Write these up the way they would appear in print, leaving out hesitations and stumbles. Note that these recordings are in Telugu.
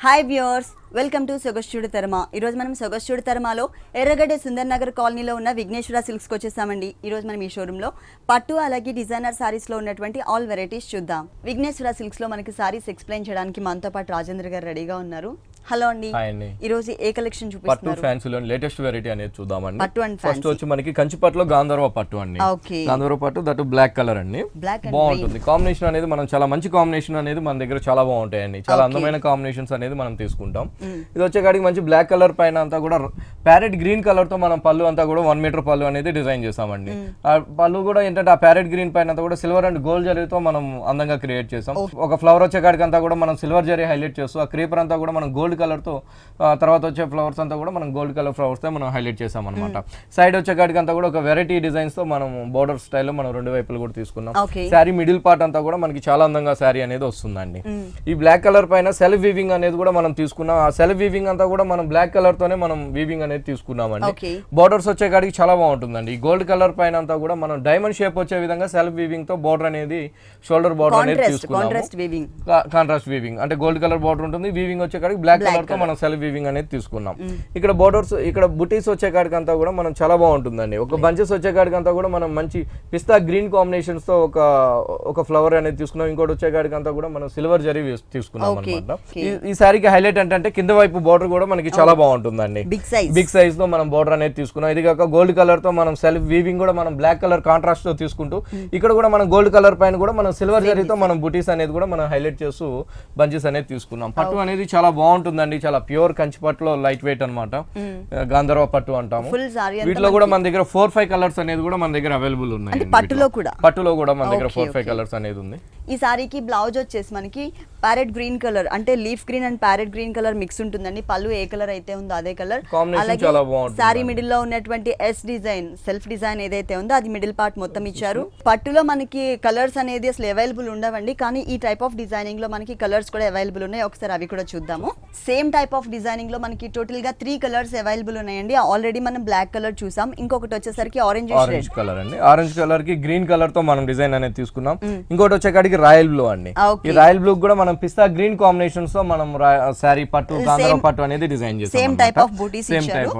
హాయ్ వ్యూవర్స్, వెల్కమ్ టు సొగస్టుడి తరమ. ఈరోజు మనం సొగస్టుడి తరమలో ఎర్రగడ్డ సుందర్ నగర్ కాలనీలో ఉన్న విఘ్నేశ్వర సిల్క్స్కి వచ్చేసామండి. ఈరోజు మనం ఈ షోరూంలో పట్టు అలాగే డిజైనర్ సారీస్లో ఉన్నటువంటి ఆల్ వెరైటీస్ చూద్దాం. విఘ్నేశ్వర సిల్క్స్లో మనకి సారీస్ ఎక్స్ప్లెయిన్ చేయడానికి మనతో పాటు రాజేంద్ర గారు రెడీగా ఉన్నారు. హలో అండి. ఈ రోజు ఏ కలెక్షన్ చూపిస్తున్నారు? పట్టు ఫ్యాన్సీలో లేటెస్ట్ వెరైటీ అనేది చూద్దామండి. పట్టు అండ్ ఫస్ట్ వచ్చి మనకి కంచిపట్టులో గాంధర్వ పట్టు అండి. గాంధర్వ పట్టు దట్ బ్లాక్ కలర్ అండి. బాగుంటుంది కాంబినేషన్ అనేది. మనం చాలా మంచి కాంబినేషన్ అనేది మన దగ్గర చాలా బాగుంటాయండి. చాలా అందమైన కాంబినేషన్స్ అనేది మనం తీసుకుంటాం. ఇది వచ్చేకాడికి మంచి బ్లాక్ కలర్ పైన అంతా కూడా ప్యారెట్ గ్రీన్ కలర్ తో మనం పళ్ళు అంతా కూడా 1 మీటర్ పళ్ళు అనేది డిజైన్ చేసామండి. ఆ పళ్ళు కూడా ఏంటంటే ఆ ప్యారెట్ గ్రీన్ పైన అంతా కూడా సిల్వర్ అండ్ గోల్డ్ జరీతో మనం అందంగా క్రియేట్ చేసాం. ఒక ఫ్లవర్ వచ్చేకాడికి అంతా కూడా మనం సిల్వర్ జరీ హైలైట్ చేస్తూ ఆ క్రీపర్ అంతా కూడా మనం గోల్డ్ కలర్ తో తర్వాత వచ్చే ఫ్లవర్స్ అంతా కూడా మనం గోల్డ్ కలర్ ఫ్లవర్స్ తో మనం హైలైట్ చేసాం అనమాట. సైడ్ వచ్చేకాడికి అంతా కూడా ఒక వెరైటీ డిజైన్స్ తో మనం బోర్డర్ స్టైల్లో మనం 2 వైపులు కూడా తీసుకున్నాం. శారీ మిడిల్ పార్ట్ అంతా కూడా మనకి చాలా అందంగా శారీ అనేది వస్తుందండి. ఈ బ్లాక్ కలర్ పైన సెల్ఫ్ వీవింగ్ అనేది కూడా మనం తీసుకున్నాం. ఆ సెల్ఫ్ వీవింగ్ అంతా కూడా మనం బ్లాక్ కలర్ తోనే మనం వీవింగ్ అనేది తీసుకున్నామండి. బోర్డర్స్ వచ్చేకాడికి చాలా బాగుంటుందండి. ఈ గోల్డ్ కలర్ పైన అంతా కూడా మనం డైమండ్ షేప్ వచ్చే విధంగా సెల్ఫ్ వీవింగ్ తో బోర్డర్ అనేది షోల్డర్ బోర్డర్ అనేది తీసుకున్నాం. కాంట్రాస్ట్ వీవింగ్ అంటే గోల్డ్ కలర్ బోర్డర్ ఉంటుంది. వీవింగ్ వచ్చేకాడికి బ్లాక్ కలర్ తో మనం సెల్ఫ్ వీవింగ్ అనేది తీసుకున్నాం. ఇక్కడ బోర్డర్స్ ఇక్కడ బుటీస్ వచ్చేకాడికి అంతా కూడా మనం చాలా బాగుంటుందండి. ఒక బంచెస్ వచ్చేకాడికి అంతా కూడా మనం మంచి పిస్తా గ్రీన్ కాంబినేషన్స్ తో ఒక ఫ్లవర్ అనేది తీసుకున్నాం. ఇంకోటి వచ్చేకాడికి అంతా కూడా మనం సిల్వర్ జరీ తీసుకున్నాం అనమాట. ఈ సారీకి హైలైట్ ఏంటంటే కింద వైపు బోర్డర్ కూడా మనకి చాలా బాగుంటుందండి. బిగ్ సైజ్ తో మనం బోర్డర్ అనేది తీసుకున్నాం. ఇది కాక గోల్డ్ కలర్ తో మనం సెల్ఫ్ వీవింగ్ కూడా మనం బ్లాక్ కలర్ కాంట్రాస్ట్ తో తీసుకుంటూ ఇక్కడ కూడా మనం గోల్డ్ కలర్ పైన కూడా మనం సిల్వర్ జరీతో మనం బుటీస్ అనేది కూడా మనం హైలైట్ చేస్తూ బంచెస్ అనేది తీసుకున్నాం. పట్టు అనేది చాలా బాగుంటుందండి. చాలా ప్యూర్ కంచి పట్టులో లైట్ వెయిట్ అనమాట. గాంధర్వ పట్టు అంటాము. వీటిలో కూడా మన దగ్గర 4-5 కలర్స్ అనేది కూడా మన దగ్గర అవైలబుల్ ఉన్నాయి. పట్టులో కూడా మన దగ్గర 4-5 కలర్స్ అనేది ఉంది. ఈ సారీకి బ్లౌజ్ వచ్చేసి మనకి ప్యారెట్ గ్రీన్ కలర్ అంటే leaf green and parrot green colour mix ఉంటుందండి. పళ్ళు ఏ కలర్ అయితే ఉందో అదే కలర్. సారీ మిడిల్ లో ఉన్నటువంటి ఎస్ డిజైన్ సెల్ఫ్ డిజైన్ ఏదైతే ఉందో అది మిడిల్ పార్ట్ మొత్తం ఇచ్చారు. పట్టులో మనకి కలర్స్ అనేది అసలు అవైలబుల్ ఉండవండి. కానీ ఈ టైప్ ఆఫ్ డిజైనింగ్ లో మనకి కలర్స్ కూడా అవైలబుల్ ఉన్నాయి. ఒకసారి అవి కూడా చూద్దాము. సేమ్ టైప్ ఆఫ్ డిజైనింగ్ లో మనకి టోటల్ గా 3 కలర్స్ అవైలబుల్ ఉన్నాయండి. ఆల్రెడీ మనం బ్లాక్ కలర్ చూసాం. ఇంకొకటి వచ్చేసరికి ఆరెంజ్ కలర్ అండి. ఆరెంజ్ కలర్ కి గ్రీన్ కలర్ తో మనం డిజైన్ అనేది తీసుకున్నాం. ఇంకోటి వచ్చేకాడికి రాయల్ బ్లూ అండి. ఈ రాయల్ బ్లూ కూడా మనం పిస్తా గ్రీన్ కాంబినేషన్స్ తో మనం సారీ పట్టు గాంధర్వ పట్టు అనేది డిజైన్ చేసాం. సేమ్ టైప్ ఆఫ్ బూటీస్ ఇచ్చారు.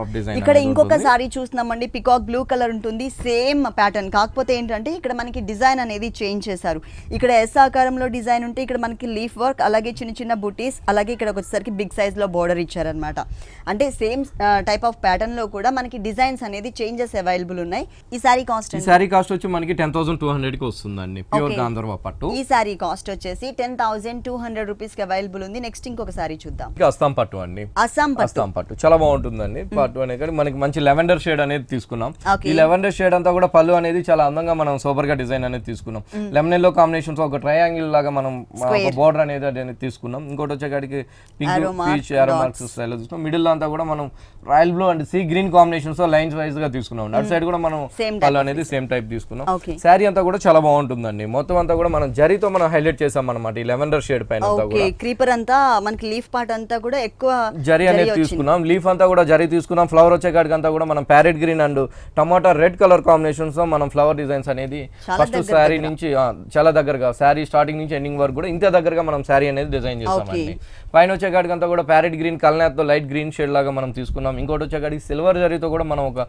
ఇక్కడ ఇంకొక సారీ చూస్తున్నామండి. పికాక్ బ్లూ కలర్ ఉంటుంది. Same pattern. కాకపోతే ఏంటంటే ఇక్కడ మనకి డిజైన్ అనేది చేంజ్ చేశారు. ఇక్కడ ఎస్ ఆకారంలో డిజైన్ ఉంటే ఇక్కడ మనకి లీఫ్ వర్క్ అలాగే చిన్న చిన్న బూటీస్ అలాగే ఇక్కడ వచ్చేసరికి బిగ్ సైజ్ లో బోర్డర్ ఇచ్చారనమాట. అంటే సేమ్ టైప్ ఆఫ్ ప్యాటర్న్ లో కూడా మనకి డిజైన్స్ అనేది చేంజెస్ అవైలబుల్ ఉన్నాయి. ఈ సారీ కాస్ట్ వచ్చి మనకి 10,200 కి వస్తుందండి. ప్యూర్ గాంధర్వ పట్టు. ఈ సారీ కాస్ట్ వచ్చేసి 10,200 రూపీస్ కి అవైలబుల్ ఉంది. నెక్స్ట్ ఇంకొక సారీ చూద్దాం. అస్సాం పట్టు అండి. అస్సాం పట్టు చాలా బాగుంటుందండి. పట్టు అనేది మనకి మంచి లెవెండర్ షేడ్ అనేది తీసుకున్నాం. ఈ లెవెండర్ షేడ్ అంతా కూడా పళ్ళు అనేది చాలా అందంగా మనం సూపర్ గా డిజైన్ అనేది తీసుకున్నాం. లెమన్ ఎల్లో కాంబినేషన్స్ ఒక ట్రయాంగిల్ లాగా మనం బోర్డర్ అనేది తీసుకున్నాం. ఇంకోటి వచ్చేకాడికి పింక్ పీచ్ ఏరో మార్క్స్ స్టైల్ తీసుకున్నాం. మిడిల్ లో అంతా కూడా మనం royal blue and sea green combinations తో లైన్స్ వైజ్ గా తీసుకున్నాం. అటు సైడ్ కూడా మనం పళ్ళు అనేది సేమ్ టైప్ తీసుకున్నాం. శారీ అంతా కూడా చాలా బాగుంటుందండి. మొత్తం అంతా కూడా మనం జరీతో మనం హైలైట్ చేసాం అన్నమాట. ఈ లెవెండర్ షేడ్ పైన క్రీపర్ అంతా మనకి లీఫ్ పార్ట్ అంతా కూడా ఎక్కువ జరీ అనేది తీసుకున్నాం. లీఫ్ అంతా కూడా జరీ తీసుకున్నాం. ఫ్లవర్ వచ్చే కాడికి అంతా కూడా మనం parrot green and tomato red colour combinations తో మనం ఫ్లవర్ డిజైన్స్ అనేది ఫస్ట్ శారీ నుంచి చాలా దగ్గరగా శారీ స్టార్టింగ్ నుంచి ఎండింగ్ వరకు కూడా ఇంత దగ్గరగా మనం శారీ అనేది డిజైన్ చేస్తామండి. పైన వచ్చే కాడికి అంతా కూడా ప్యారెట్ గ్రీన్ కల్నాథ్ తో లైట్ గ్రీన్ షేడ్ లాగా మనం తీసుకున్నాం. ఇంకోటి వచ్చే కాడికి సిల్వర్ జరీతో కూడా మనం ఒక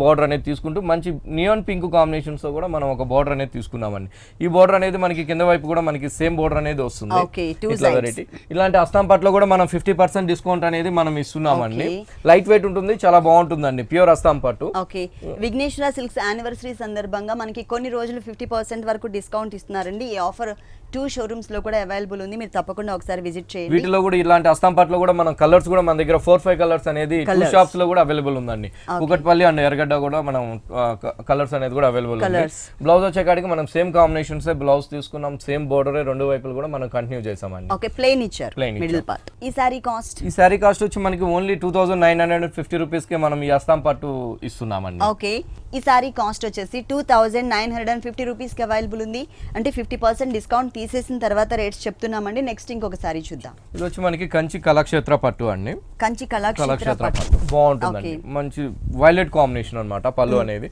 బోర్డర్ అనేది తీసుకుంటూ మంచి నియాన్ పింక్ కాంబినేషన్స్ తో కూడా మనం ఒక బోర్డర్ అనేది తీసుకున్నామండి. ఈ బోర్డర్ అనేది మనకి కింద వైపు కూడా మనకి సేమ్ బోర్డర్ అనేది వస్తుంది. ఇలాంటి అస్సాం పట్టులో కూడా మనం 50% డిస్కౌంట్ అనేది మనం ఇస్తున్నామండి. లైట్ వెయిట్ ఉంటుంది. చాలా బాగుంటుందండి. ప్యూర్ అస్సాం పట్టు. విఘ్నేశ్వర సిల్క్స్ యానివర్సరీ సందర్భంగా మనకి కొన్ని రోజులు 50% వరకు డిస్కౌంట్ ఇస్తున్నారండి. ఈ ఆఫర్ 2 షోరూమ్స్ లో కూడా అవైలబుల్ ఉంది. మీరు తప్పకుండా ఒకసారి విజిట్ చేయండి. వీటిలో కూడా ఇలాంటి అస్సాం పట్టులో కూడా మనం కలర్స్ కూడా మన దగ్గర 4-5 కలర్స్ అనేది 2 షాప్స్ లో కూడా అవైలబుల్ ఉందండి. కుకట్పల్లి అండ్ ఎర్రగడ్డ కూడా మనం కలర్స్ అనేది కూడా అవైలబుల్ ఉంది. బ్లౌజ్ వచ్చేకాడికి మనం సేమ్ కాంబినేషన్స్ బ్లౌజ్ తీసుకున్నాం. సేమ్ బోర్డర్ 2 వైపులు కూడా మనం కంటిన్యూ చేసామండి. ఓకే, ప్లెయిన్ ఇచ్చారు మిడిల్ పార్ట్. ఈ సారీ కాస్ట్ వచ్చి మనకి ఓన్లీ 2,950 రూపీస్ కి మనం ఈ అస్సాం పట్టు ఇస్తున్నామండి. ఓకే, ఈ సారీ కాస్ట్ వచ్చేసి 2,950 రూపీస్ కి అవైలబుల్ ఉంది. అంటే 50% డిస్కౌంట్ తీసేసిన తర్వాత రేట్స్ చెప్తున్నామండి. నెక్స్ట్ ఇంకొక సారీ చూద్దాం. ఇది వచ్చి మనకి కంచి కంచి కళాక్షేత్ర పట్టు అండి. కంచి కళాక్షేత్ర పట్టు బాగుంటుందండి, మంచి వైలెట్ కాంబినేషన్ అన్నమాట పళ్ళు అనేది.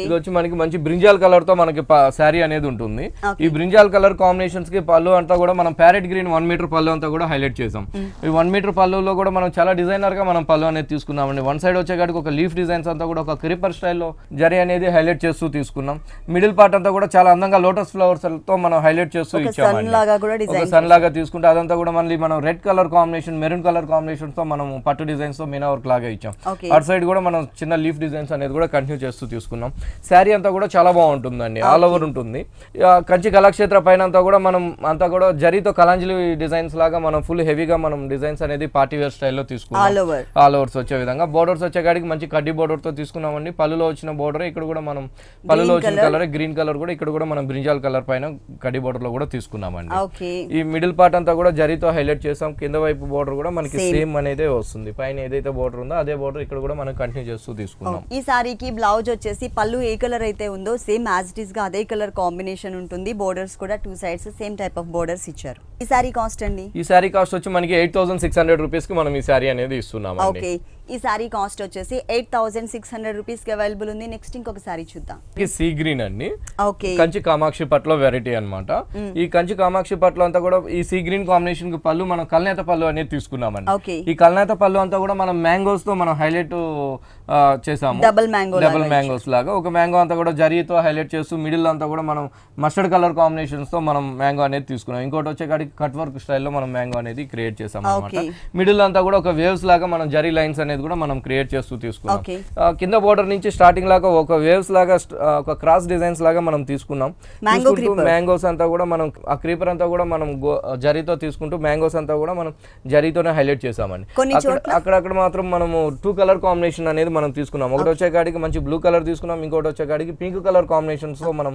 ఇది వచ్చి మనకి మంచి బ్రింజాల్ కలర్ తో మనకి శారీ అనేది ఉంటుంది. ఈ బ్రింజాల్ కలర్ కాంబినేషన్స్ కి పళ్ళు అంతా కూడా మనం ప్యారెట్ గ్రీన్ 1 మీటర్ పళ్ళు అంతా కూడా హైలైట్ చేసాం. ఈ 1 మీటర్ పళ్ళులో కూడా మనం చాలా డిజైనర్ గా మనం పళ్ళు అనేది తీసుకున్నామండి. వన్ సైడ్ వచ్చేకాడికి ఒక లీఫ్ డిజైన్స్ అంతా కూడా ఒక క్రీపర్ స్టైల్లో జరీ అనేది హైలైట్ చేస్తూ తీసుకున్నాం. మిడిల్ పార్ట్ అంతా కూడా చాలా అందంగా లోటస్ ఫ్లవర్స్ తో మనం హైలైట్ చేస్తూ ఇచ్చామండి. ఒక సన్ లాగా తీసుకుంటే అదంతా కూడా మళ్ళీ మనం red colour combination, maroon colour combination తో మనం పట్టు డిజైన్స్ తో మీనా వర్క్ లాగా ఇచ్చాం. అటు సైడ్ కూడా మనం చిన్న లీఫ్ డిజైన్స్ అనేది కూడా కంటిన్యూ చేస్తూ తీసుకున్నాం. శారీ అంతా కూడా చాలా బాగుంటుందండి, ఆల్ ఓవర్ ఉంటుంది. కంచి కళాక్షేత్ర పైన అంతా కూడా మనం అంతా కూడా జరీతో కలాంజలి డిజైన్స్ లాగా మనం ఫుల్ హెవీగా మనం డిజైన్స్ అనేది పార్టీ వేర్ స్టైల్లో తీసుకున్నాం. ఆల్ ఓవర్స్ వచ్చే విధంగా బోర్డర్స్ వచ్చేకాడికి మంచి కడ్డీ బోర్డర్ తో తీసుకున్నామండి. పళ్ళులో వచ్చిన బోర్డర్ ఇక్కడ కూడా మనం పళ్ళులో వచ్చిన కలర్ గ్రీన్ కలర్ కూడా ఇక్కడ కూడా మనం బ్రింజాల్ కలర్ పైన కడ్డీ బోర్డర్ లో కూడా తీసుకున్నామండి. ఈ మిడిల్ పార్ట్ అంతా కూడా జరీతో హైలైట్ చేసాం. కింద వైపు బోర్డర్ కూడా మనకి సేమ్ అనేది వస్తుంది. పైన ఏదైతే బోర్డర్ ఉందో అదే బోర్డర్ ఇక్కడ కూడా మనం కంటిన్యూ చేస్తూ తీసుకున్నాం. ఈ సారీకి బ్లౌజ్ వచ్చేసి పళ్ళు ఏ కలర్ అయితే ఉందో సేమ్ యాజ్ ఇట్ ఇస్ గా అదే కలర్ కాంబినేషన్ ఉంటుంది. బోర్డర్స్ కూడా 2 sides same type of borders ఇచ్చారు. ఈ సారీ కాస్ట్ అండి? ఈ సారీ కాస్ట్ వచ్చి మనకి 8600 రూపీస్ కి మనం ఈ సారీ అనేది ఇస్తున్నాం. ఓకే, ఈ సారీ కాస్ట్ వచ్చేసి 8600 రూపీస్ కి అవైలబుల్ ఉంది. నెక్స్ట్ ఇంకొక సారీ చూద్దాం. సీ గ్రీన్ అండి. ఓకే, కంచి కామాక్షి పట్టులో వెరైటీ అన్నమాట. ఈ కంచి కామాక్షి పట్టులో అంతా కూడా ఈ సీ గ్రీన్ కాంబినేషన్ కి పళ్ళు మనం కల్నేత పళ్ళు అనేది తీసుకున్నామండి. ఈ కల్నేత పళ్ళు అంతా కూడా మనం మ్యాంగోస్ తో మనం హైలైట్ చేసాము. డబుల్ మ్యాంగోస్ లాగా ఒక మ్యాంగో అంతా కూడా జరీతో హైలైట్ చేస్తూ మిడిల్ అంతా కూడా మనం మస్టర్డ్ కలర్ కాంబినేషన్స్ తో మనం మ్యాంగో అనేది తీసుకున్నాం. ఇంకోటి వచ్చేకాడికి కట్ వర్క్ స్టైల్లో మనం మ్యాంగో అనేది క్రియేట్ చేసాం అన్నమాట. మిడిల్ అంతా కూడా ఒక వేవ్స్ లాగా మనం జరీ లైన్స్ అనేది కూడా మనం క్రియేట్ చేస్తూ తీసుకున్నాం. కింద బోర్డర్ నుంచి స్టార్టింగ్ లాగా ఒక వేవ్స్ లాగా ఒక క్రాస్ డిజైన్స్ లాగా మనం తీసుకున్నాం. మ్యాంగోస్ అంతా కూడా మనం ఆ క్రీపర్ అంతా కూడా మనం జరీతో తీసుకుంటూ మ్యాంగోస్ అంతా కూడా మనం జరీతోనే హైలైట్ చేసామండి. అక్కడక్కడ మాత్రం మనము 2 కలర్ కాంబినేషన్ అనేది మనం తీసుకున్నాం. ఒకటి వచ్చేకాడికి మంచి బ్లూ కలర్ తీసుకున్నాం, ఇంకోటి వచ్చేకాడికి పింక్ కలర్ కాంబినేషన్స్ తో మనం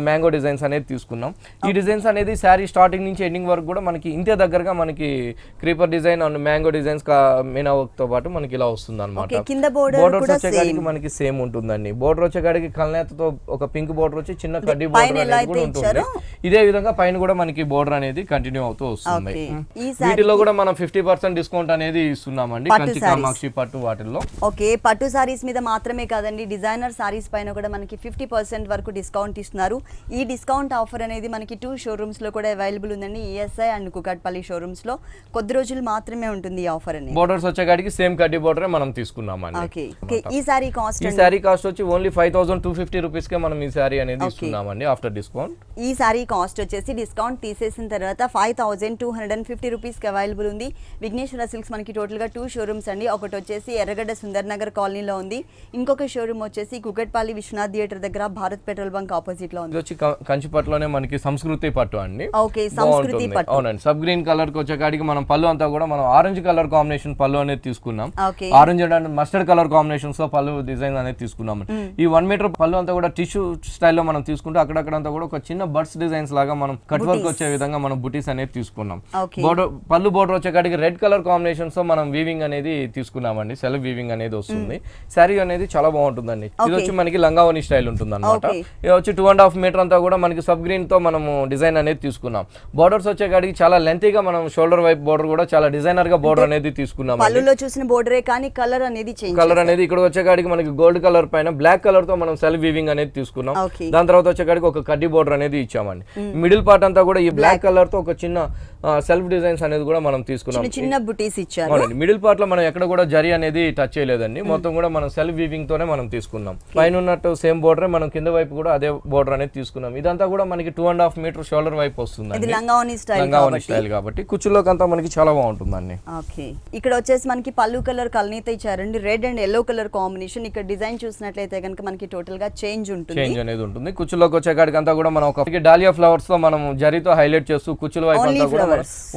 మ్యాంగో డిజైన్స్ అనేది తీసుకున్నాం. ఈ డిజైన్స్ అనేది శారీ స్టార్టింగ్ నుంచి ఎండింగ్ వరకు కూడా మనకి ఇంతే దగ్గరగా మనకి creeper design and mango designs Meena work తో పాటు మనకి ఇలా వస్తుంది అనమాట. బోర్డర్స్ వచ్చేకాడికి మనకి సేమ్ ఉంటుందండి. బోర్డర్ వచ్చేకాడికి కల్నేతతో ఒక పింక్ బోర్డర్ వచ్చి చిన్న కడ్డీ బోర్డర్ అనేది కూడా ఉంటుంది. ఇదే విధంగా పైన కూడా మనకి బోర్డర్ అనేది కంటిన్యూ అవుతూ వస్తుంది. వీటిలో కూడా మనం 50% డిస్కౌంట్ అనేది ఇస్తున్నామండి కంచి కామాక్షి పట్టు వాటిల్లో. ఓకే, పట్టు సారీస్ మీద మాత్రమే కాదండి, డిజైనర్ సారీస్ పైన కూడా మనకి 50% వరకు డిస్కౌంట్ ఇస్తున్నారు. ఈ డిస్కౌంట్ ఆఫర్ అనేది మనకి 2 షోరూమ్స్ లో కూడా అవైలబుల్ ఉందండి. ఈఎస్ఐ అండ్ కుకట్పల్లి షోరూమ్స్ లో కొద్ది రోజులు మాత్రమే ఉంటుంది ఈ ఆఫర్ అనేది. బోర్డర్స్ వచ్చేకాడికి సేమ్ కడ్డీ బోర్డర్ మనం తీసుకున్నామండి. ఓకే, ఈ సారీ కాస్ట్ వచ్చి ఓన్లీ 5250 రూపీస్ కే మనం ఈ సారీ అనేది ఇస్తున్నామండి ఆఫ్టర్ డిస్కౌంట్. ఈ సారీ కాస్ట్ వచ్చేసి డిస్కౌంట్ తీసేసిన తర్వాత 5250 రూపీస్ కి అవైలబుల్ ఉంది. విఘ్నేశ్వర సిల్క్స్ మనకి టోటల్ గా 2 షోరూమ్స్ అండి. ఒకటి వచ్చేసి ఎర్రగడ్డ సుందర్ నగర్ కాలనీలో ఉంది, ఇంకొక షోరూమ్ వచ్చేసి కుకట్పల్లి విశ్వనాథ్ థియేటర్ దగ్గర భారత్ పెట్రోల్ బంక్ ఆపోజిట్ లో ఉంది. ఇది వచ్చి కంచి పట్టులోనే మనకి సంస్కృతి పట్టు అండి. ఓకే, సంస్కృతి పట్టు. అవునండి, సబ్ గ్రీన్ కలర్ కి వచ్చేకాడికి మనం పళ్ళు అంతా కూడా మనం ఆరెంజ్ కలర్ కాంబినేషన్ పళ్ళు అనేది తీసుకున్నాం. Orange and mustard colour combinations తో పళ్ళు డిజైన్ అనేది తీసుకున్నాం. ఈ 1 మీటర్ పళ్ళు అంతా కూడా టిష్యూ స్టైల్లో మనం తీసుకుంటే అక్కడక్కడంతా కూడా ఒక చిన్న బర్డ్స్ డిజైన్స్ లాగా మనం కట్ వర్క్ వచ్చే విధంగా మనం బుటీస్ అనేది తీసుకున్నాం. పళ్ళు బోర్డర్ వచ్చేకాడికి రెడ్ కలర్ కాంబినేషన్స్ తో మనం వీవింగ్ అనేది తీసుకున్నామండి. సెల్ఫ్ వీవింగ్ అనేది వస్తుంది. శారీ అనేది చాలా బాగుంటుందండి. ఇది వచ్చి మనకి లంగావోని స్టైల్ ఉంటుంది అనమాట. ఇది వచ్చి 2.5 మీటర్ అంతా కూడా మనకి సబ్ గ్రీన్ తో మనము డిజైన్ అనేది తీసుకున్నాం. బోర్డర్స్ వచ్చేకాడికి చాలా లెంతీగా మనం షోల్డర్ వైపు బోర్డర్ కూడా చాలా డిజైనర్ గా బోర్డర్ అనేది తీసుకున్నాం. పళ్ళులో చూసిన బోర్డరే కానీ కలర్ అనేది ఇక్కడ వచ్చేకాడికి మనకి గోల్డ్ కలర్ పైన బ్లాక్ కలర్ తో మనం సెల్ఫ్ వీవింగ్ అనేది తీసుకున్నాం. దాని తర్వాత వచ్చేకాడికి ఒక కడ్డీ బోర్డర్ అనేది ఇచ్చామండి. మిడిల్ పార్ట్ అంతా కూడా ఈ బ్లాక్ కలర్ తో ఒక చిన్న సెల్ఫ్ డిజైన్స్ అనేది కూడా మనం తీసుకున్నాం. చిన్న బుటీస్ ఇచ్చారు. మిడిల్ పార్ట్ లో మనం ఎక్కడ కూడా జరీ అనేది టచ్ చేయలేదండి. మొత్తం కూడా మనం సెల్ఫ్ వీవింగ్ తోనే మనం తీసుకున్నాం. పైన ఉన్నట్టు సేమ్ బోర్డర్ మనం కింద వైపు కూడా అదే బోర్డర్ అనేది తీసుకున్నాం. ఇదంతా కూడా మనకి 2.5 మీటర్ షోల్డర్ వైపు వస్తుంది. లంగావోని స్టైల్ కాబట్టి కుచ్చులోకి అంతా మనకి చాలా బాగుంటుందండి. ఓకే, ఇక్కడ వచ్చేసి మనకి పళ్ళు కలర్ కల్నీత ఇచ్చారండి. Red and yellow colour combination. ఇక్కడ డిజైన్ చూసినట్లయితే కనుక మనకి టోటల్ గా చేంజ్ అనేది ఉంటుంది. కుచ్చులోకి వచ్చేకాడికి అంతా కూడా మనం ఒక డాలియా ఫ్లవర్స్ తో మనం జరీతో హైలైట్ చేస్తూ కుచ్చుల వైపు అంతా కూడా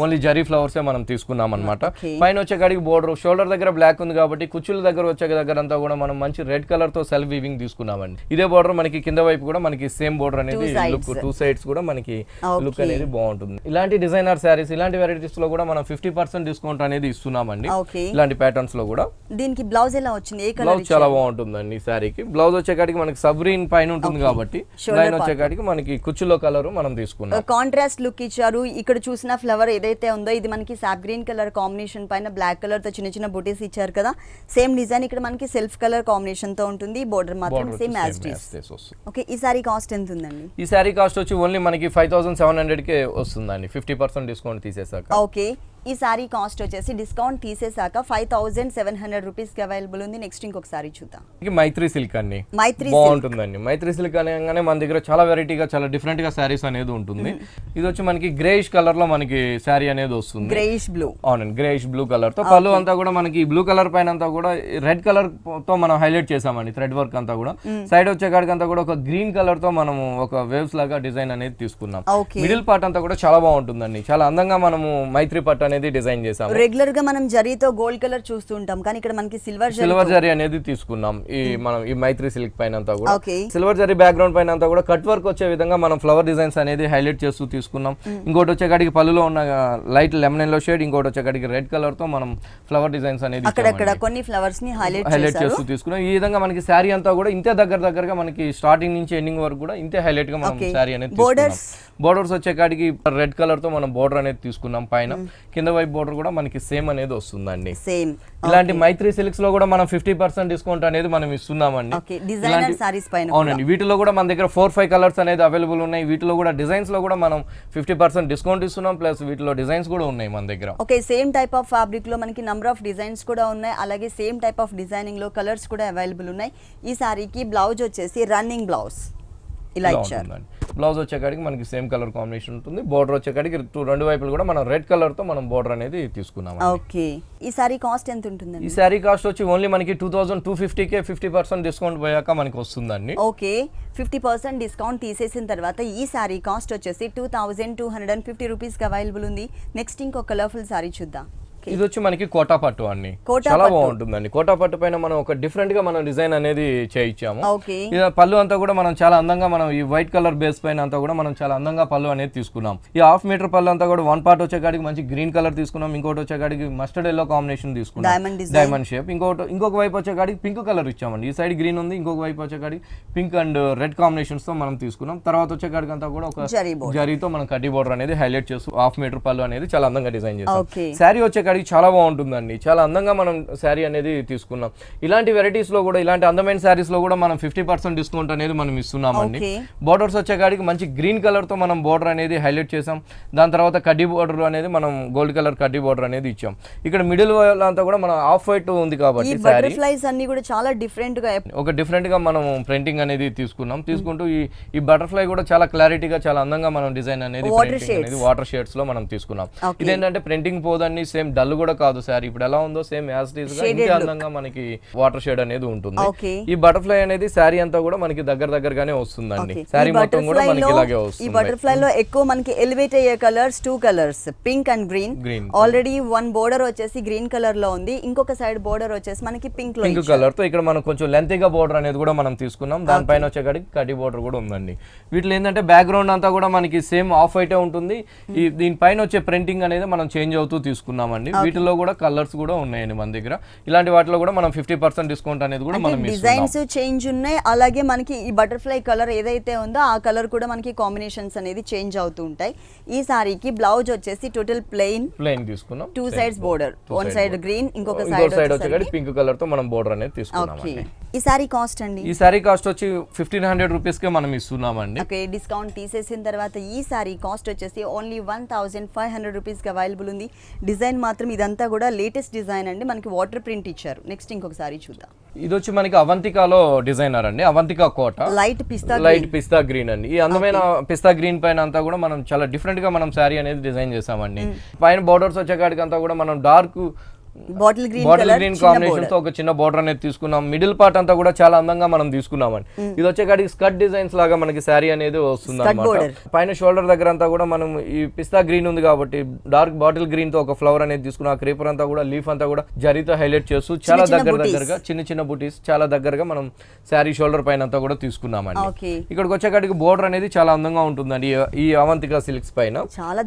ఓన్లీ జరీ ఫ్లవర్స్ మనం తీసుకున్నాం అనమాట. పైన వచ్చేకాడికి బోర్డర్ షోల్డర్ దగ్గర బ్లాక్ ఉంది కాబట్టి కుచ్చుల దగ్గర వచ్చే దగ్గర అంతా కూడా మనం మంచి రెడ్ కలర్ తో సెల్ఫ్ వీవింగ్ తీసుకున్నామండి. ఇదే బోర్డర్ మనకి కింద వైపు కూడా మనకి సేమ్ బోర్డర్ అనేది లుక్ 2 సైడ్స్ కూడా మనకి లుక్ అనేది బాగుంటుంది. ఇలాంటి డిజైనర్ శారీస్ ఇలాంటి వెరైటీస్ లో కూడా మనం 50% డిస్కౌంట్ అనేది ఇస్తున్నామండి. ఇలాంటి ప్యాటర్న్స్ లో కూడా. దీనికి బ్లౌజ్ ఎలా వచ్చింది? బ్లౌజ్ చాలా బాగుంటుందండి ఈ శారీకి. బ్లౌజ్ వచ్చేకాడికి మనకి సబ్రీన్ పైన ఉంటుంది కాబట్టి లైన్ వచ్చేకాడికి మనకి కుచ్చులో కలర్ మనం తీసుకున్నాం. కాంట్రాస్ట్ లుక్ ఇచ్చారు. ఇక్కడ చూసిన ఫ్లవర్ ఏదైతే ఉందో ఇది మనకి సాప్ గ్రీన్ కలర్ కాంబినేషన్ పైన బ్లాక్ కలర్ తో చిన్న చిన్న బూటీస్ ఇచ్చారు కదా, సేమ్ డిజైన్ ఇక్కడ మనకి సెల్ఫ్ కలర్ కాంబినేషన్ తో ఉంటుంది. బోర్డర్ మాత్రం same as it is. Okay, ఈ సారీ కాస్ట్ ఎంత ఉందండి? ఈ సారీ కాస్ట్ వచ్చి ఓన్లీ మనకి 5700 కే వస్తుందండి 50% డిస్కౌంట్ తీసేసాక. ఓకే, ఈ సారీ కాస్ట్ వచ్చేసి డిస్కౌంట్ తీసేసాక 5700 రూపీస్ కి అవైలబుల్ ఉంది. నెక్స్ట్ ఇంకొక సారీ చూద్దాం. మైత్రి సిల్క్ అండి, మైత్రి బాగుంటుందండి. మైత్రి సిల్క్ అనగానే మన దగ్గర చాలా వెరైటీగా చాలా డిఫరెంట్ గా సారీస్ అనేది ఉంటుంది. ఇది వచ్చి మనకి గ్రేయిష్ కలర్ లో మనకి సారీ అనేది వస్తుంది. గ్రేయిష్ బ్లూ, అవునండి, గ్రేయిష్ బ్లూ కలర్ తో. పళ్ళు అంతా కూడా మనకి బ్లూ కలర్ పైన అంతా కూడా రెడ్ కలర్ తో మనం హైలైట్ చేసామండి. థ్రెడ్ వర్క్ అంతా కూడా సైడ్ వచ్చే కాడికి అంతా కూడా ఒక గ్రీన్ కలర్ తో మనం ఒక వేవ్స్ లాగా డిజైన్ అనేది తీసుకున్నాం. మిడిల్ పార్ట్ అంతా కూడా చాలా బాగుంటుందండి. చాలా అందంగా మనము మైత్రి పట్టు అనేది డిజైన్ చేసాము. రెగ్యులర్ గా మనం జరీతో గోల్డ్ కలర్ చూస్తుంటాం, కానీ ఇక్కడ మనకి సిల్వర్ జరీ అనేది తీసుకున్నాం. ఈ మైత్రి సిల్క్ పైన అంతా కూడా సిల్వర్ జరీ బ్యాక్గ్రౌండ్ పైన అంతా కూడా కట్ వర్క్ వచ్చే విధంగా మనం ఫ్లవర్ డిజైన్స్ అనేది హైలైట్ చేస్తూ తీసుకున్నాం. ఇంకోటి వచ్చే కాడికి పళ్ళులో ఉన్న లైట్ లెమన్ ఎల్లో షేడ్, ఇంకోటి వచ్చే కాడికి రెడ్ కలర్ తో మనం ఫ్లవర్ డిజైన్స్ అనేది అక్కడక్కడ కొన్ని ఫ్లవర్స్ ని హైలైట్ చేస్తూ తీసుకున్నాం. ఈ విధంగా మనకి శారీ అంతా కూడా ఇంతే దగ్గరగా మనకి స్టార్టింగ్ నుంచి ఎండింగ్ వరకు కూడా ఇంతే హైలైట్ గా మనం శారీ అనేది తీసుకున్నాం. బోర్డర్స్ వచ్చే కాడికి రెడ్ కలర్ తో మనం బోర్డర్ అనేది తీసుకున్నాం. పైన కింద వైపు బోర్డర్ కూడా మనకి సేమ్ అనేది వస్తుందండి. సేమ్ ఇలాంటి మైత్రి సిల్క్స్ లో కూడా మనం 50% డిస్కౌంట్ అనేది మనం ఇస్తున్నామండి. అవునండి, వీటిలో కూడా మన దగ్గర 4-5 కలర్స్ అనేది అవైలబుల్ ఉన్నాయి. వీటిలో కూడా డిజైన్స్ లో కూడా మనం 50% డిస్కౌంట్ ఇస్తున్నాం. ప్లస్ వీటిలో డిజైన్స్ కూడా ఉన్నాయి మన దగ్గర. Okay, same type of fabric లో మనకి నంబర్ ఆఫ్ డిజైన్స్ కూడా ఉన్నాయి. అలాగే సేమ్ టైప్ ఆఫ్ డిజైనింగ్ లో కలర్స్ కూడా అవైలబుల్ ఉన్నాయి. ఈ సారీకి బ్లౌజ్ వచ్చేసి రన్నింగ్ బ్లౌజ్ ఇలా ఇచ్చారు. బ్లౌజ్ వచ్చేకాడికి మనకి సేమ్ కలర్ కాంబినేషన్ ఉంటుంది. బోర్డర్ వచ్చేకాడికి రెండు వైపులు కూడా మనం రెడ్ కలర్ తో మనం బోర్డర్ అనేది తీసుకున్నాం. ఓకే, ఈ సారీ కాస్ట్ ఎంత ఉంటుంది? ఈ సారీ కాస్ట్ వచ్చి ఓన్లీ మనకి 2250 కే 50% డిస్కౌంట్ పోయాక మనకి వస్తుందండి. ఓకే, 50% డిస్కౌంట్ తీసేసిన తర్వాత ఈ సారీ కాస్ట్ వచ్చేసి 2250 రూపీస్ కి అవైలబుల్ ఉంది. నెక్స్ట్ ఇంకో కలర్ఫుల్ సారీ చూద్దాం. ఇది వచ్చి మనకి కోటా పట్టు అండి, చాలా బాగుంటుందండి. కోటా పట్టు పైన మనం ఒక డిఫరెంట్ గా మనం డిజైన్ అనేది చేయించాము. పళ్ళు అంతా కూడా మనం చాలా అందంగా మనం ఈ వైట్ కలర్ బేస్ పైన అంతా కూడా మనం చాలా అందంగా పళ్ళు అనేది తీసుకున్నాం. ఈ 1/2 మీటర్ పళ్ళు అంతా కూడా 1 పార్ట్ వచ్చేకాడికి మంచి గ్రీన్ కలర్ తీసుకున్నాం. ఇంకోటి వచ్చేకాడికి మస్టర్డ్ ఎల్లో కాంబినేషన్ తీసుకున్నాం, డైమండ్ షేప్. ఇంకొక వైపు వచ్చేకాడికి పింక్ కలర్ ఇచ్చామండి. ఈ సైడ్ గ్రీన్ ఉంది, ఇంకొక వైపు వచ్చేకాడికి పింక్ అండ్ రెడ్ కాంబినేషన్స్ తో మనం తీసుకున్నాం. తర్వాత వచ్చేకాడికి అంతా కూడా ఒక జరీతో మనం కడ్డీ బోర్డర్ అనేది హైలైట్ చేస్తూ 1/2 మీటర్ పళ్ళు అనేది చాలా అందంగా డిజైన్ చేస్తాం. శారీ వచ్చే చాలా బాగుంటుందండి. చాలా అందంగా మనం శారీ అనేది తీసుకున్నాం. ఇలాంటి వెరైటీస్ లో కూడా, ఇలాంటి అందమైన శారీస్ లో కూడా మనం 50% డిస్కౌంట్ అనేది మనం ఇస్తున్నామండి. బోర్డర్స్ వచ్చేకాడికి మంచి గ్రీన్ కలర్ తో మనం బోర్డర్ అనేది హైలైట్ చేసాం. దాని తర్వాత కడ్డీ బోర్డర్ అనేది మనం గోల్డ్ కలర్ కడ్డీ బోర్డర్ అనేది ఇచ్చాం. ఇక్కడ మిడిల్ అంతా కూడా మనం ఆఫ్ వైట్ ఉంది కాబట్టి బటర్ఫ్లైస్ అన్ని కూడా చాలా డిఫరెంట్ గా ఒక డిఫరెంట్ గా మనం ప్రింటింగ్ అనేది తీసుకున్నాం. తీసుకుంటూ ఈ బటర్ఫ్లై కూడా చాలా క్లారిటీగా చాలా అందంగా మనం డిజైన్ అనేది వాటర్ షేడ్స్ లో మనం తీసుకున్నాం. ఇదేంటంటే ప్రింటింగ్ పోదండి, సేమ్ డల్ కూడా కాదు సారీ. ఇప్పుడు ఎలా ఉందో సేమ్ యాజ్ ఇట్ ఈస్ గా ఇంకా అందంగా మనకి వాటర్ షేడ్ అనేది ఉంటుంది. ఈ బటర్ఫ్లై అనేది సారీ అంతా కూడా మనకి దగ్గరగానే వస్తుందండి. సారీ మొత్తం కూడా మనకి ఇలాగే వస్తుంది. ఈ బటర్ఫ్లై లో ఎక్కువ మనకి ఎలివేట్ అయ్యే colours 2 colours, pink and green. Already one border వచ్చేసి గ్రీన్ కలర్ లో ఉంది, ఇంకొక సైడ్ బోర్డర్ వచ్చేసి మనకి పింక్ కలర్ తో. ఇక్కడ మనం కొంచెం లెంతీగా బోర్డర్ అనేది కూడా మనం తీసుకున్నాం. దానిపైన వచ్చేకాడికి కడ్డీ బోర్డర్ కూడా ఉందండి. వీటిలో ఏంటంటే బ్యాక్గ్రౌండ్ అంతా కూడా మనకి సేమ్ ఆఫ్ వైట్ ఉంటుంది. దీనిపైన వచ్చే ప్రింటింగ్ అనేది మనం చేంజ్ అవుతూ తీసుకున్నామండి. వీటిలో కూడా కలర్స్ కూడా ఉన్నాయండి మన దగ్గర. ఇలాంటి వాటిలో కూడా మనం 50% డిస్కౌంట్ అనేది కూడా మనం డిజైన్స్ చేంజ్ ఉన్నాయి. అలాగే మనకి ఈ బటర్ఫ్లై కలర్ ఏదైతే ఉందో ఆ కలర్ కూడా మనకి కాంబినేషన్స్ అనేది చేంజ్ అవుతూ ఉంటాయి. ఈ సారీకి బ్లౌజ్ వచ్చేసి టోటల్ ప్లెయిన్ తీసుకున్నాం. 2 sides border, one side green, ఇంకొక సైడ్ వచ్చేకాడి పింక్ కలర్ తో మనం బోర్డర్ అనేది తీసుకున్నామండి. ఈ సారీ కాస్ట్ అండి? ఈ సారీ కాస్ట్ వచ్చి 1500 రూపీస్ కే మనం ఇస్తున్నామండి. ఓకే, డిస్కౌంట్ తీసేసిన తర్వాత ఈ సారీ కాస్ట్ వచ్చేసి ఓన్లీ 1500 రూపీస్ కి అవైలబుల్ ఉంది. డిజైన్ మాత్రం ఇదంతా కూడా లేటెస్ట్ డిజైన్ అండి, మనకి వాటర్ ప్రింట్ ఇచ్చారు. నెక్స్ట్ ఇంకొక సారీ చూద్దాం. ఇది వచ్చి మనకి అవంతికాలో డిజైనర్ అండి, అవంతికా కోట లైట్ పిస్తా గ్రీన్ అండి. ఈ అందమైన పిస్తా గ్రీన్ పైన అంతా కూడా మనం చాలా డిఫరెంట్ గా మనం సారీ అనేది డిజైన్ చేసామండి. పైన బోర్డర్స్ వచ్చేకాడికి అంతా కూడా మనం డార్క్ బాటిల్ గ్రీన్ కాంబినేషన్ తో ఒక చిన్న బోర్డర్ అనేది తీసుకున్నాం. మిడిల్ పార్ట్ అంతా కూడా చాలా అందంగా మనం తీసుకున్నామండి. ఇది వచ్చేకాడికి స్కర్ట్ డిజైన్స్ లాగా మనకి శారీ అనేది వస్తుంది అన్నమాట. పైన షోల్డర్ దగ్గర అంతా కూడా మనం ఈ పిస్తా గ్రీన్ ఉంది కాబట్టి డార్క్ బాటిల్ గ్రీన్ తో ఒక ఫ్లవర్ అనేది తీసుకున్నాం. క్రీపర్ అంతా కూడా లీఫ్ అంతా కూడా జరీతో హైలైట్ చేస్తూ చాలా దగ్గరగా చిన్న బుటీస్ చాలా దగ్గరగా మనం శారీ షోల్డర్ పైన అంతా కూడా తీసుకున్నామండి. ఇక్కడికి వచ్చేకాడికి బోర్డర్ అనేది చాలా అందంగా ఉంటుందండి. ఈ అవంతికా సిల్క్స్ పైన చాలా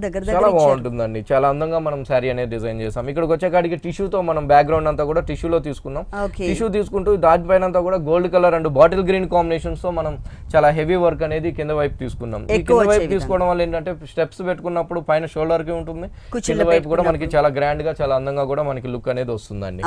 బాగుంటుందండి. చాలా అందంగా మనం శారీ అనేది డిజైన్ చేసాం. ఇక్కడికి వచ్చేకాడికి టిష్యూతో మనం బ్యాక్గ్రౌండ్ అంతా కూడా టిష్యూలో తీసుకున్నాం. టిష్యూ తీసుకుంటూ దానిపైన అంతా కూడా gold colour and bottle green combinations తో మనం చాలా హెవీ వర్క్ అనేది కింద వైపు తీసుకున్నాం. ఈ కింద వైపు తీసుకోవడం వల్ల ఏంటంటే స్టెప్స్ పెట్టుకున్నప్పుడు పైన షోల్డర్ కి ఉంటుంది, కింద వైపు కూడా మనకి చాలా గ్రాండ్ గా చాలా అందంగా కూడా మనకి లుక్ అనేది వస్తుందండి.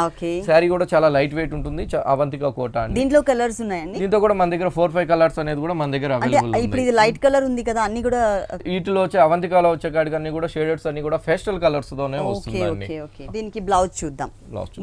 శారీ కూడా చాలా లైట్ వెయిట్ ఉంటుంది, అవంతిక కోట అండి. దీంట్లో కలర్స్ ఉన్నాయండి, దీంతో కూడా మన దగ్గర 4-5 కలర్స్ అనేది కూడా మన దగ్గర అవైలబుల్ ఉంది. ఇప్పుడు ఇది లైట్ కలర్ ఉంది కదా, అన్ని కూడా వీటిలో వచ్చే అవంతికాలో వచ్చే కాడికి అన్ని కూడా షేడెడ్స్ అన్ని కూడా పేస్టల్ కలర్స్ తోనే వస్తుందండి. దీనికి బ్లౌజ్ చూద్దాం.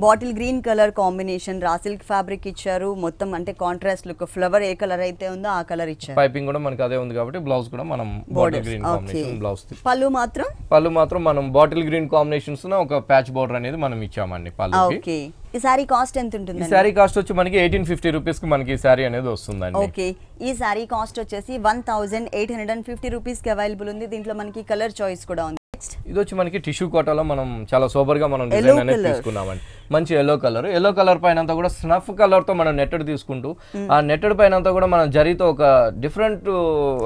Bottle green colour combination raw silk fabric ఇచ్చారు, మొత్తం అంటే కాంట్రాస్ట్ లుక్, ఫ్లవర్ ఏ కలర్ అయితే ఉందో ఆ కలర్ ఇచ్చారు. పైపింగ్ కూడా మనకి అదే ఉంది కాబట్టి బ్లౌజ్ కూడా మనం బాటిల్ గ్రీన్ కాంబినేషన్ బ్లౌజ్. పళ్ళు మాత్రం మనం బాటిల్ గ్రీన్ కాంబినేషన్స్ తో ఒక ప్యాచ్ బోర్డర్ అనేది మనం ఇచ్చామండి పళ్ళుకి. ఈ సారీ కాస్ట్ ఎంత ఉంటుంది? ఈ సారీ కాస్ట్ వచ్చి మనకి 1850 రూపీస్ కి మనకి ఈ సారీ అనేది వస్తుందండి. ఓకే, ఈ సారీ కాస్ట్ వచ్చేసి 1850 రూపీస్ కి అవైలబుల్ ఉంది. దీంట్లో మనకి కలర్ చాయిస్ కూడా ఉంది. ఇది వచ్చి మనకి టిష్యూ కోటాలో మనం చాలా సూపర్ గా మనం డిజైన్ అనేది తీసుకున్నామండి. మంచి ఎల్లో కలర్ పైన అంతా కూడా స్నఫ్ కలర్ తో మనం నెట్టెడ్ తీసుకుంటూ ఆ నెట్టెడ్ పైన అంతా కూడా మనం జరీతో ఒక డిఫరెంట్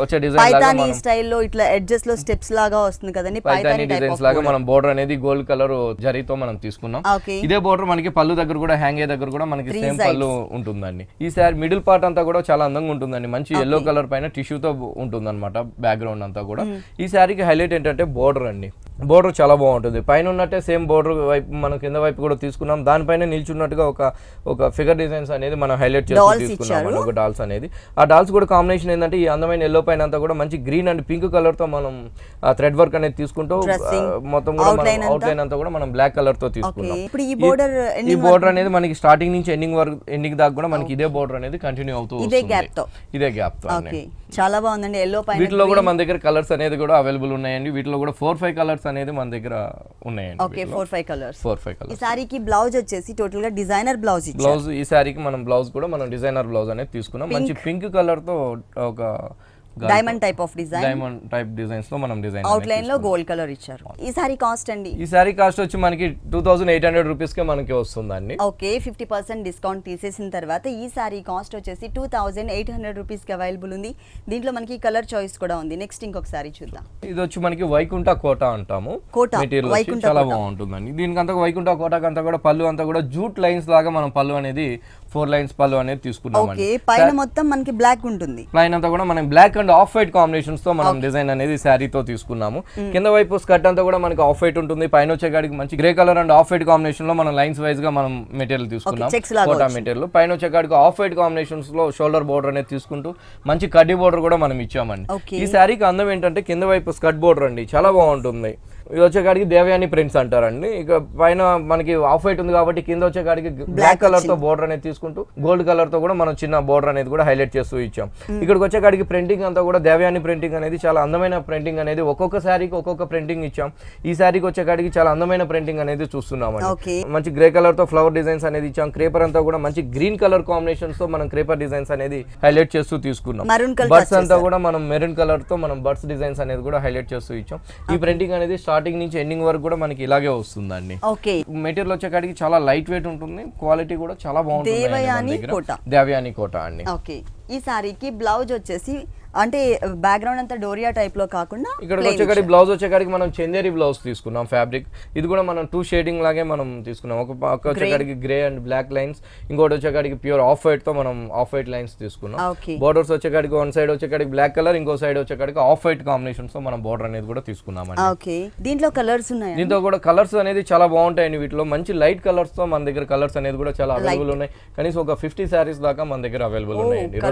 వచ్చే డిజైన్ లాగా పైతాని స్టైల్లో ఇట్లా ఎడ్జెస్ లో స్టెప్స్ లాగా వస్తుంది కదండి, పైతాని డిజైన్స్ లాగా మనం బోర్డర్ అనేది గోల్డ్ కలర్ జరీతో మనం తీసుకున్నాం. ఇదే బోర్డర్ మనకి పళ్ళు దగ్గర కూడా హ్యాంగ్ అయ్యే దగ్గర కూడా మనకి సేమ్ పళ్ళు ఉంటుందండి. ఈ సారీ మిడిల్ పార్ట్ అంతా కూడా చాలా అందంగా ఉంటుందండి, మంచి ఎల్లో కలర్ పైన టిష్యూతో ఉంటుంది అనమాట బ్యాక్గ్రౌండ్ అంతా కూడా. ఈ సారీకి హైలైట్ ఏంటంటే బోర్డర్ అండి, బోర్డర్ చాలా బాగుంటుంది. పైన ఉన్నట్టే సేమ్ బోర్డర్ వైపు మనం కింద వైపు కూడా తీసుకున్నాం, దానిపైన నిల్చున్నట్టుగా ఒక ఫిగర్ డిజైన్స్ అనేది మనం హైలైట్ చేసి తీసుకున్నాం, ఒక డాల్స్ అనేది. ఆ డాల్స్ కూడా కాంబినేషన్ ఏంటంటే ఈ అందమైన ఎల్లో పైన అంతా కూడా మంచి గ్రీన్ అండ్ పింక్ కలర్ తో మనం థ్రెడ్ వర్క్ అనేది తీసుకుంటూ మొత్తం కూడా అవుట్ లైన్ అంతా కూడా మనం బ్లాక్ కలర్ తో తీసుకున్నాం. ఈ బోర్డర్ అనేది మనకి స్టార్టింగ్ నుంచి ఎండింగ్ దాకా కూడా మనకి ఇదే బోర్డర్ అనేది కంటిన్యూ అవుతూ ఇదే గ్యాప్ తో చాలా బాగుందండి. ఎల్లో పైన వీటిలో కూడా మన దగ్గర కలర్స్ అనేది కూడా అవైలబుల్ ఉన్నాయండి. వీటిలో కూడా 4-5 కలర్స్ అనేది మన దగ్గర ఉన్నాయండి. Okay, 4-5 colours. ఈ ఈ సారీకి బ్లౌజ్ వచ్చేసి టోటల్ గా డిజైనర్ బ్లౌజ్ ఈ సారీకి మనం బ్లౌజ్ కూడా మనం డిజైనర్ బ్లౌజ్ అనేది తీసుకున్నాం. మంచి పింక్ కలర్ తో ఒక diamond type of design, diamond type designs లో మనం డిజైన్ అవుట్ లైన్ లో గోల్డ్ కలర్ ఇచ్చారు. ఈ సారీ కాస్ట్ అండి? ఈ సారీ కాస్ట్ వచ్చి మనకి 2800 రూపీస్ కే మనకి వస్తుందండి. ఓకే, 50% డిస్కౌంట్ తీసేసిన తర్వాత ఈ సారీ కాస్ట్ వచ్చేసి 2800 రూపీస్ కి అవైలబుల్ ఉంది. దీంట్లో మనకి కలర్ చాయిస్ కూడా ఉంది. నెక్స్ట్ ఇంకొక సారీ చూద్దాం. ఇది వచ్చి మనకి వైకుంఠ కోట అంటాము, మెటీరియల్ చాలా బాగుంటుందండి. దీనికంతా వైకుంఠ కోటకంతా కూడా పళ్ళు అంతా కూడా జూట్ లైన్స్ లాగా మనం పళ్ళు అనేది 4 లైన్స్ పళ్ళు అనేది తీసుకున్నాం. పైన మొత్తం మనకి బ్లాక్ ఉంటుంది, పైన అంతా కూడా మనం black and of white combinations తో మనం డిజైన్ అనేది శారీతో తీసుకున్నాము. కింద వైపు స్కర్ట్ అంతా కూడా మనకి ఆఫ్ వైట్ ఉంటుంది, పైన వచ్చే కాడికి మంచి grey colour and of white combination లో మనం లైన్స్ వైజ్ గా మనం మెటీరియల్ తీసుకున్నాం. కోటా మెటీరియల్ పైన వచ్చే కాడికి ఆఫ్ వైట్ కాంబినేషన్స్ లో షోల్డర్ బోర్డర్ అనేది తీసుకుంటూ మంచి కడ్డీ బోర్డర్ కూడా మనం ఇచ్చామండి. ఈ శారీకి అందం ఏంటంటే కింద వైపు స్కర్ట్ బోర్డర్ అండి, చాలా బాగుంటుంది. ఇది వచ్చేకాడికి దేవయాని ప్రింట్స్ అంటారండి. ఇక పైన మనకి ఆఫ్ వైట్ ఉంది కాబట్టి కింద వచ్చేకాడికి బ్లాక్ కలర్ తో బోర్డర్ అనేది తీసుకుంటూ గోల్డ్ కలర్ తో కూడా మనం చిన్న బోర్డర్ అనేది కూడా హైలైట్ చేస్తూ ఇచ్చాం. ఇక్కడికి వచ్చేకాడికి ప్రింటింగ్ అంతా కూడా దేవయాని ప్రింటింగ్ అనేది చాలా అందమైన ప్రింటింగ్ అనేది ఒక్కొక్క శారీకి ఒక్కొక్క ప్రింటింగ్ ఇచ్చాం. ఈ శారీకి వచ్చేకాడికి చాలా అందమైన ప్రింటింగ్ అనేది చూస్తున్నామండి. మంచి గ్రే కలర్ తో ఫ్లవర్ డిజైన్స్ అనేది ఇచ్చాం. క్రేపర్ అంతా కూడా మంచి గ్రీన్ కలర్ కాంబినేషన్స్ తో మనం క్రేపర్ డిజైన్స్ అనేది హైలైట్ చేస్తూ తీసుకున్నాం. బర్డ్స్ అంతా కూడా మనం మెరూన్ కలర్ తో మనం బర్డ్స్ డిజైన్స్ అనేది కూడా హైలైట్ చేస్తూ ఇచ్చాం. ఈ ప్రింటింగ్ అనేది స్టార్టింగ్ నుంచి ఎండింగ్ వరకు కూడా మనకి ఇలాగే వస్తుందండి. మెటీరియల్ వచ్చేకాడికి చాలా లైట్ వెయిట్ ఉంటుంది, క్వాలిటీ కూడా చాలా బాగుంటుంది. దేవయాని కోట అండి. ఈ సారీకి బ్లౌజ్ వచ్చేసి అంటే బ్యాక్గ్రౌండ్ అంతా డోరియా టైప్ లో కాకుండా ఇక్కడ వచ్చేకాడికి బ్లౌజ్ వచ్చేకాడికి మనం చందేరి బ్లౌజ్ తీసుకున్నాం ఫ్యాబ్రిక్. ఇది కూడా మనం 2 షేడింగ్ లాగే మనం తీసుకున్నాం. ఒక పక్క వచ్చేకాడికి గ్రే అండ్ బ్లాక్ లైన్స్, ఇంకోటి వచ్చేకాడికి ప్యూర్ ఆఫ్ వైట్ తో మనం ఆఫ్ వైట్ లైన్స్ తీసుకున్నాం. బోర్డర్స్ వచ్చేకాడికి వన్ సైడ్ వచ్చేకాడికి బ్లాక్ కలర్, ఇంకో సైడ్ వచ్చేకాడికి ఆఫ్ వైట్ కాంబినేషన్స్ తో మనం బోర్డర్ అనేది కూడా తీసుకున్నామండి. దీంట్లో కలర్స్ ఉన్నాయి, దీంతో కూడా కలర్స్ అనేది చాలా బాగుంటాయండి. వీటిలో మంచి లైట్ కలర్స్ తో మన దగ్గర కలర్స్ అనేది కూడా చాలా అవైలబుల్ ఉన్నాయి. కనీసం ఒక 50 సారీస్ దాకా మన దగ్గర అవైలబుల్ ఉన్నాయండి.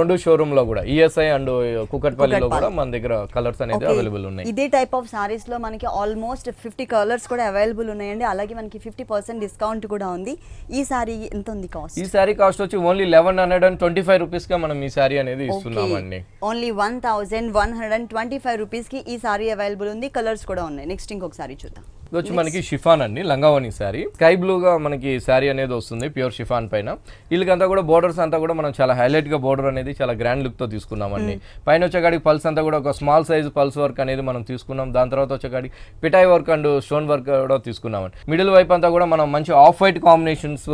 రెండు షోరూమ్ లో కూడా ఈఎస్ఐ అండ్ కుకట్పల్లిలో కూడా మన దగ్గర కలర్స్ అనేది అవైలబుల్ ఉన్నాయి. ఇదే టైప్ ఆఫ్ సారీస్ లో మనకి ఆల్మోస్ట్ 50 కలర్స్ కూడా అవైలబుల్ ఉన్నాయండి. అలాగే మనకి 50% డిస్కౌంట్ కూడా ఉంది. ఈ సారీ ఎంత ఉంది కాస్ట్? ఈ సారీ కాస్ట్ వచ్చి ఓన్లీ 1125 రూపీస్ గా మనం ఈ సారీ అనేది ఇస్తున్నామండి. ఓన్లీ 1125 రూపీస్ కి ఈ సారీ అవైలబుల్ ఉంది. కలర్స్ కూడా ఉన్నాయి. నెక్స్ట్ ఇంకొక సారీ చూద్దాం. ఇది వచ్చి మనకి షిఫాన్ అండి, లంగావని శారీ. స్కై బ్లూ గా మనకి శారీ అనేది వస్తుంది ప్యూర్ షిఫాన్ పైన. వీళ్ళకంతా కూడా బోర్డర్స్ అంతా కూడా మనం చాలా హైలైట్ గా బోర్డర్ అనేది చాలా గ్రాండ్ లుక్ తో తీసుకున్నామండి. పైన వచ్చేకాడికి పల్స్ అంతా కూడా ఒక స్మాల్ సైజ్ పల్స్ వర్క్ అనేది మనం తీసుకున్నాం. దాని తర్వాత వచ్చేకాడికి పిటాయి వర్క్ అండ్ స్టోన్ వర్క్ కూడా తీసుకున్నామండి. మిడిల్ వైపు అంతా కూడా మనం మంచి ఆఫ్ వైట్ కాంబినేషన్స్,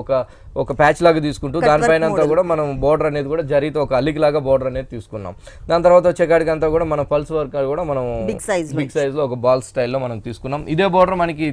ఒక ఒక ప్యాచ్ లాగా తీసుకుంటూ దానిపైన అంతా కూడా మనం బోర్డర్ అనేది కూడా జరిగితే ఒక అల్లికి లాగా బోర్డర్ అనేది తీసుకున్నాం. దాని తర్వాత వచ్చేకాడికి అంతా కూడా మన పల్స్ వర్క్ కూడా మనం బిగ్ సైజ్ లో ఒక బాల్ స్టైల్లో మనం తీసుకున్నాం. ఇదే బోర్డర్ మనకి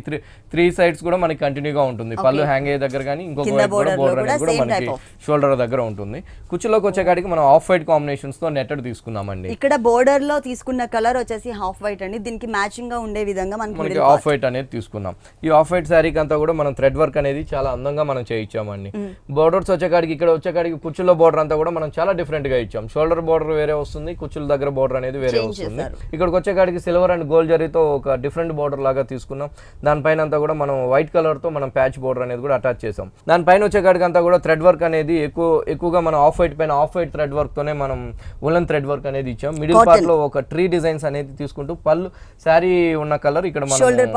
త్రీ సైడ్స్ కూడా మనకి కంటిన్యూగా ఉంటుంది. పళ్ళు హ్యాంగ్ అయ్యే దగ్గర కానీ ఇంకొక బోర్డర్ అనేది కూడా మనకి షోల్డర్ దగ్గర ఉంటుంది. కుచ్చులోకి వచ్చేకాడికి మనం ఆఫ్ వైట్ కాంబినేషన్స్ తో నెట్టెడ్ తీసుకున్నామండి. ఇక్కడ బోర్డర్ లో తీసుకున్న కలర్ వచ్చేసి హాఫ్ వైట్ అండి. దీనికి మ్యాచింగ్ గా ఉండే విధంగా మనకి ఆఫ్ వైట్ అనేది తీసుకున్నాం. ఈ ఆఫ్ వైట్ శారీకి అంతా కూడా మనం థ్రెడ్ వర్క్ అనేది చాలా అందంగా మనం చేయించామండి. బోర్డర్స్ వచ్చేకాడికి ఇక్కడ వచ్చేకాడికి కుచ్చులో బోర్డర్ అంతా కూడా మనం చాలా డిఫరెంట్ గా ఇచ్చాం. షోల్డర్ బోర్డర్ వేరే వస్తుంది, కుచ్చుల దగ్గర బోర్డర్ అనేది వేరే వస్తుంది. ఇక్కడికి వచ్చేకాడికి సిల్వర్ అండ్ గోల్డ్ జరీతో ఒక డిఫరెంట్ బోర్డర్ లాగా తీసుకున్నాం. దానిపైన అంతా కూడా మనం వైట్ కలర్ తో మనం ప్యాచ్ బోర్డర్ అనేది కూడా అటాచ్ చేసాం. దానిపైన వచ్చేకాడికి అంతా కూడా థ్రెడ్ వర్క్ అనేది ఎక్కువగా మనం ఆఫ్ వైట్ పైన ఆఫ్ వైట్ థ్రెడ్ వర్క్ తోనే మనం ఉలన్ థ్రెడ్ వర్క్ అనేది ఇచ్చాం. మిడిల్ పార్ట్ లో ఒక ట్రీ డిజైన్స్ అనేది తీసుకుంటూ పళ్ళు శారీ ఉన్న కలర్ ఇక్కడ మనం షోల్డర్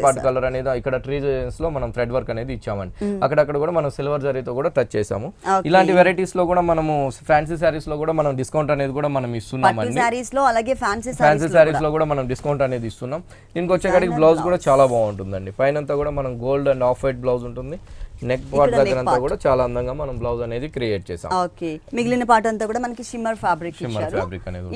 పార్ట్ కలర్ అనేది ఇక్కడ ట్రీ డిజైన్స్ లో మనం థ్రెడ్ వర్క్ అనేది ఇచ్చామండి. అక్కడక్కడ కూడా మనం సిల్వర్ జరీతో కూడా టచ్ చేసాము. ఇలాంటి వెరైటీస్ లో కూడా మనము ఫ్యాన్సీ సారీస్ లో కూడా మనం డిస్కౌంట్ అనేది కూడా మనం ఇస్తున్నామండి. ఫ్యాన్సీ సారీస్ లో కూడా మనం డిస్కౌంట్ అనేది ఇస్తున్నాం. దీనికి వచ్చేకాడికి బ్లౌజ్ కూడా చాలా బాగుంటుందండి. పైన కూడా మనం gold and of white blouse ఉంటుంది. నెక్ పార్ట్ దగ్గర అంతా కూడా చాలా అందంగా మనం బ్లౌజ్ అనేది క్రియేట్ చేసాం. ఓకే, మిగిలిన పార్ట్ అంతా కూడా మనకి షిమ్మర్ ఫ్యాబ్రిక్ ఇచ్చారు.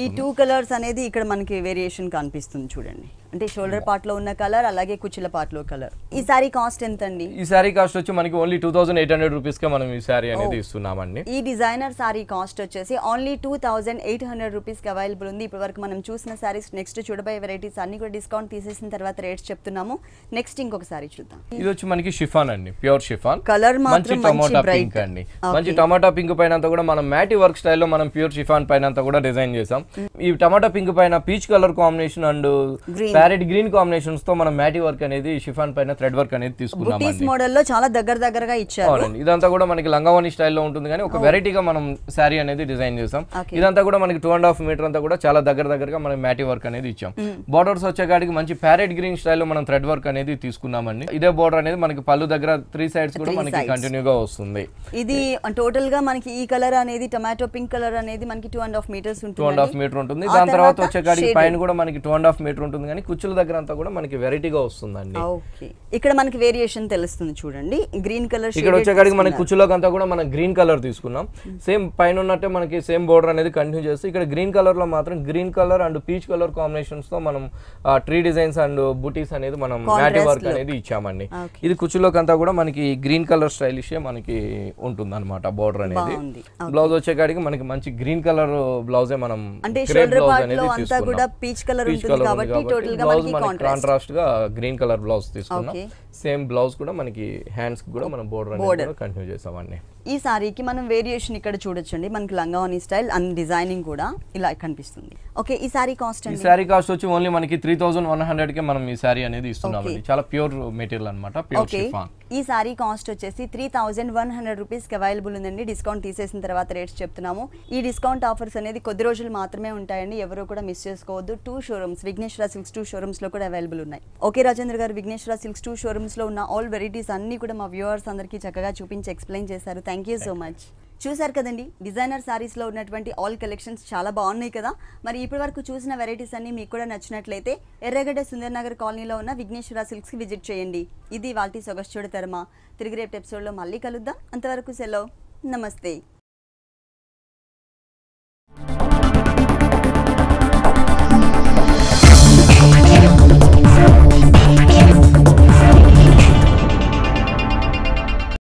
ఈ 2 కలర్స్ అనేది ఇక్కడ మనకి వేరియేషన్ కనిపిస్తుంది చూడండి. అంటే షోల్డర్ పార్ట్ లో ఉన్న కలర్ అలాగే కుచ్చుల పార్ట్ లో కలర్. ఈ సారీ కాస్ట్ ఎంత అండి? ఈ సారీ కాస్ట్ వచ్చి మనకి ఓన్లీ 2800 రూపీస్ కే మనం ఈ సారీ అనేది ఇస్తున్నామండి. ఈ డిజైనర్ సారీ కాస్ట్ వచ్చేసి ఓన్లీ 2800 రూపీస్ కి అవైలబుల్ ఉంది. ఇప్పటి వరకు మనం చూసిన సారీస్, నెక్స్ట్ చూడబోయే వెరైటీస్ అన్ని కూడా డిస్కౌంట్ తీసేసిన తర్వాత రేట్స్ చెప్తున్నాము. నెక్స్ట్ ఇంకొక సారీ చూద్దాం. ఇది వచ్చి మనకి షిఫాన్ అండి, ప్యూర్ షిఫాన్. కలర్ మాత్రం టమాటా పింక్ అండి. మంచి టమాటా పింక్ పైన అంతా కూడా మనం మ్యాటి వర్క్ స్టైల్లో మనం ప్యూర్ షిఫాన్ పైన అంతా కూడా డిజైన్ చేసాం. ఈ టమాటా పింక్ పైన peach colour combination and parrot green combinations తో మనం మ్యాటి వర్క్ అనేది షిఫాన్ పైన థ్రెడ్ వర్క్ అనేది తీసుకున్నాం. మోడల్ లో చాలా దగ్గరగా ఇచ్చారు. అవునండి, ఇదంతా కూడా మనకి లంగావోని స్టైల్లో ఉంటుంది కానీ ఒక వెరైటీగా మనం శారీ అనేది డిజైన్ చేసాం. ఇదంతా కూడా మనకి 2.5 మీటర్ అంతా కూడా చాలా దగ్గరగా మనం మ్యాటి వర్క్ అనేది ఇచ్చాం. బోర్డర్స్ వచ్చేకాడికి మంచి ప్యారెట్ గ్రీన్ స్టైల్లో మనం థ్రెడ్ వర్క్ అనేది తీసుకున్నామండి. ఇదే బోర్డర్ అనేది మనకి పళ్ళు దగ్గర 3 సైడ్స్ కూడా మనకి కంటిన్యూగా వస్తుంది. ఇది టోటల్ గా మనకి ఈ కలర్ అనేది టొమాటో పింక్ కలర్ అనేది మనకి 2.5 మీటర్స్ ఉంటుంది. 2.5 మీటర్ ఉంటుంది. దాని తర్వాత వచ్చేకాడికి పైన కూడా మనకి 2.5 మీటర్ ఉంటుంది కానీ కుచ్చుల దగ్గర అంతా కూడా మనకి వెరైటీగా వస్తుందండి. ఓకే, ఇక్కడ మనకి వేరియేషన్ తెలుస్తుంది చూడండి. గ్రీన్ కలర్ ఇక్కడ వచ్చేకాడికి మనకి కుచ్చులోకి అంతా కూడా మనం గ్రీన్ కలర్ తీసుకున్నాం. సేమ్ పైన ఉన్నట్టే మనకి సేమ్ బోర్డర్ అనేది కంటిన్యూ చేసి ఇక్కడ గ్రీన్ కలర్ లో మాత్రం green colour and peach colour combinations తో మనం ట్రీ డిజైన్స్ అండ్ బూటీస్ అనేది మనం మ్యాటి వర్క్ అనేది ఇచ్చామండి. ఇది కుచ్చులోకి అంతా కూడా మనకి గ్రీన్ కలర్ స్టైలిష్ మనకి ఉంటుంది అనమాట. బోర్డర్ అనేది బ్లౌజ్ వచ్చేకాడికి మనకి మంచి గ్రీన్ కలర్ బ్లౌజే మనం కాంట్రాస్ట్ గా గ్రీన్ కలర్ బ్లౌజ్ తీసుకున్నాం. సేమ్ బ్లౌజ్ కూడా మనకి హ్యాండ్స్ కూడా మనం బోర్డర్ కంటిన్యూ చేసామండి. ఈ సారీకి మనం వేరియేషన్ ఇక్కడ చూడొచ్చండి. మనకి లంగావోని స్టైల్ అండ్ డిజైనింగ్ కూడా ఇలా కనిపిస్తుంది. ఓకే, ఈ సారీ కాస్ట్ ఈ సారీ కాస్ట్ వచ్చి ఓన్లీ మనకి 3100 కే మనం ఈ సారీ అనేది ఇస్తున్నామండి. చాలా ప్యూర్ మెటీరియల్ అన్నమాట, ప్యూర్ షిఫాన్. ఈ సారీ కాస్ట్ వచ్చేసి 3100 రూపీస్ కి అవైలబుల్ ఉందండి. డిస్కౌంట్ తీసేసిన తర్వాత రేట్స్ చెప్తున్నాము. ఈ డిస్కౌంట్ ఆఫర్స్ అనేది కొద్ది రోజులు మాత్రమే ఉంటాయండి. ఎవరు కూడా మిస్ చేసుకోవద్దు. 2 షోరూమ్స్, విఘ్నేశ్వర సిల్క్స్ 2 షోరూమ్స్ లో కూడా అవైలబుల్ ఉన్నాయి. ఓకే రాజేంద్ర గారు, విఘ్నేశ్వర సిల్క్స్ 2 షోరూమ్స్ లో ఉన్న ఆల్ వెరైటీస్ అన్ని కూడా మా వ్యూవర్స్ అందరికీ చక్కగా చూపించి ఎక్స్ప్లెయిన్ చేశారు. Thank you so much. చూసారు కదండి, డిజైనర్ సారీస్లో ఉన్నటువంటి ఆల్ కలెక్షన్స్ చాలా బాగున్నాయి కదా. మరి ఇప్పటి వరకు చూసిన వెరైటీస్ అన్ని మీకు కూడా నచ్చినట్లయితే ఎర్రగడ్డ సుందర్ నగర్ కాలనీలో ఉన్న విఘ్నేశ్వర సిల్క్స్కి విజిట్ చేయండి. ఇది వాటి సొగసు చూడతరమా. తిరిగి రేపు ఎపిసోడ్లో మళ్ళీ కలుద్దాం. అంతవరకు సెలవు, నమస్తే.